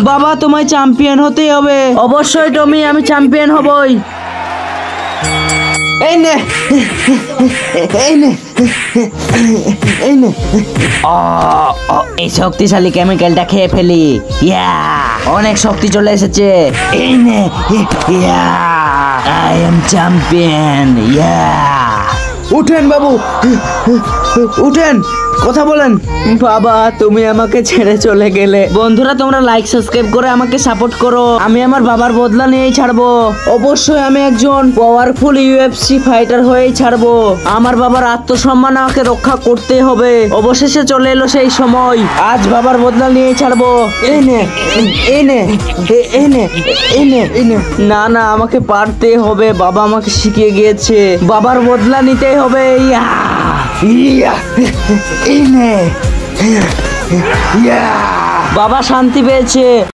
বাবা তোমায় চ্যাম্পিয়ন হতেই হবে। অবশ্যই টমি, আমি চ্যাম্পিয়ন হবই। এই নে, এই নে, এই নে। এই শক্তিশালী কেমিক্যালটা খেয়ে ফেলি। ইয়া, অনেক শক্তি চলে এসেছে। এই নে, ইয়া, আই এম চ্যাম্পিয়ন। ইয়া, উঠেন বাবু, উঠেন, কথা বলেন। বাবা তুমি আমাকে ছেড়ে চলে গেলে। বন্ধুরা তোমরা লাইক সাবস্ক্রাইব করে আমাকে সাপোর্ট করো। আমি আমার বাবার বদলা নিয়েই ছাড়বো। অবশ্যই আমি একজন পাওয়ারফুল ইউএফসি ফাইটার হয়েই ছাড়বো। আমার বাবার আত্মসম্মান আমাকে রক্ষা করতে হবে। অবশেষে চলে এলো সেই সময়। আজ বাবার বদলা নিয়েই ছাড়বো। এই নে, এই নে, এই নে, এই নে, এই নে। না না, আমাকে পারতে হবে। বাবা আমাকে শিখিয়ে গিয়েছে, বাবার বদলা নিতেই হবে। ইয়া, ইয়া, এই নে। বাবা শান্তি পেয়েছে।